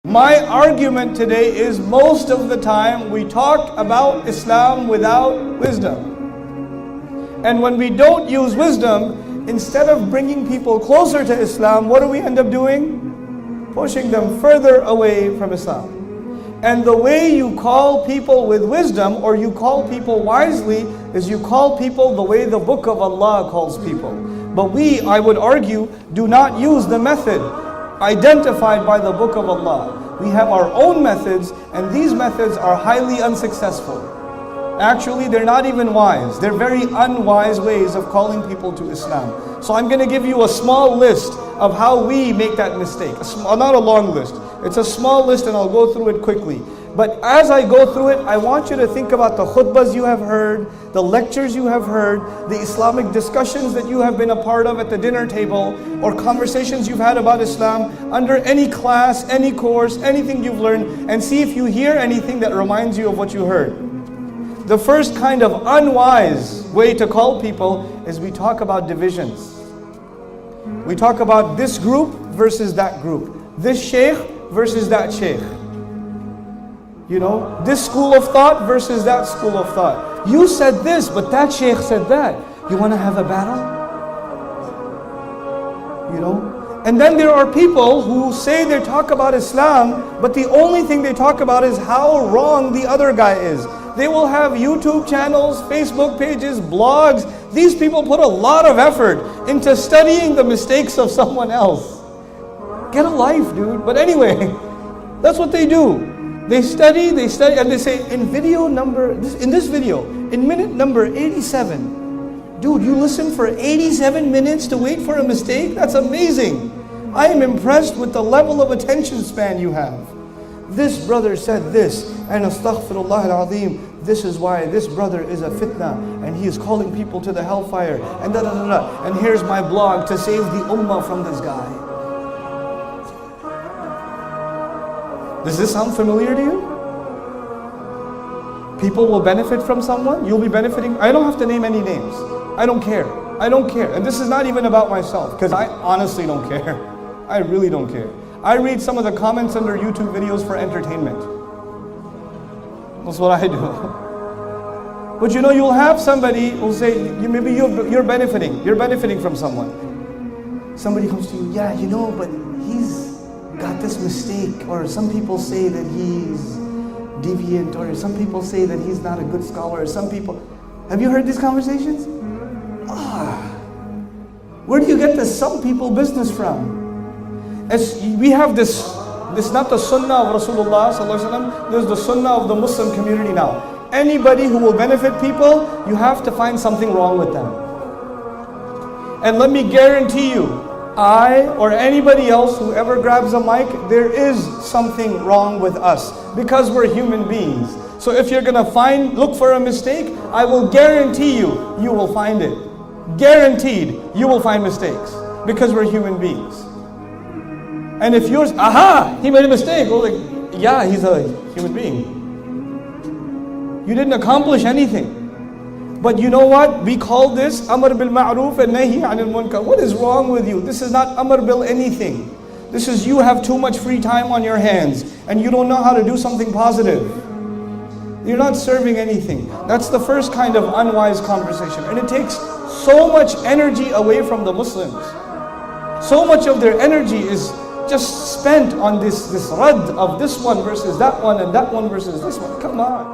My argument today is most of the time we talk about Islam without wisdom. And when we don't use wisdom, instead of bringing people closer to Islam, what do we end up doing? Pushing them further away from Islam. And the way you call people with wisdom, or you call people wisely, is you call people the way the Book of Allah calls people. But we, I would argue, do not use the method identified by the Book of Allah. We have our own methods, and these methods are highly unsuccessful. Actually, they're not even wise. They're very unwise ways of calling people to Islam. So I'm going to give you a small list of how we make that mistake. Not a long list. It's a small list and I'll go through it quickly. But as I go through it, I want you to think about the khutbahs you have heard, the lectures you have heard, the Islamic discussions that you have been a part of at the dinner table, or conversations you've had about Islam under any class, any course, anything you've learned, and see if you hear anything that reminds you of what you heard. The first kind of unwise way to call people is we talk about divisions. We talk about this group versus that group. This sheikh versus that sheikh. You know, this school of thought versus that school of thought. You said this, but that sheikh said that. You want to have a battle? You know? And then there are people who say they talk about Islam, but the only thing they talk about is how wrong the other guy is. They will have YouTube channels, Facebook pages, blogs. These people put a lot of effort into studying the mistakes of someone else. Get a life, dude. But anyway, that's what they do. They study, and they say, in this video, in minute number 87, dude, you listen for 87 minutes to wait for a mistake? That's amazing. I am impressed with the level of attention span you have. This brother said this, and astaghfirullah al-azim, this is why this brother is a fitna, and he is calling people to the hellfire, and da da da da, and here's my blog to save the ummah from this guy. Does this sound familiar to you? People will benefit from someone, you'll be benefiting. I don't have to name any names. I don't care. I don't care. And this is not even about myself, because I honestly don't care. I really don't care. I read some of the comments under YouTube videos for entertainment. That's what I do. But you know, you'll have somebody who'll say, maybe you're benefiting from someone. Somebody comes to you, yeah, you know, but he's got this mistake, or some people say that he's deviant, or some people say that he's not a good scholar, or some people... Have you heard these conversations? Where do you get this some people business from? As we have this not the sunnah of Rasulullah sallallahu alaihi wasallam, there's the sunnah of the Muslim community now. Anybody who will benefit people, you have to find something wrong with them. And let me guarantee you, I or anybody else who ever grabs a mic, there is something wrong with us, because we're human beings. So if you're gonna look for a mistake, I will guarantee you will find it. Guaranteed, you will find mistakes, because we're human beings. And if yours, he made a mistake. Well, like, yeah, he's a human being. You didn't accomplish anything. But you know what? We call this Amr bil Ma'ruf and Nahi anil Munkar. What is wrong with you? This is not Amr bil anything. This is you have too much free time on your hands and you don't know how to do something positive. You're not serving anything. That's the first kind of unwise conversation. And it takes so much energy away from the Muslims. So much of their energy is just spent on this rad of this one versus that one and that one versus this one. Come on.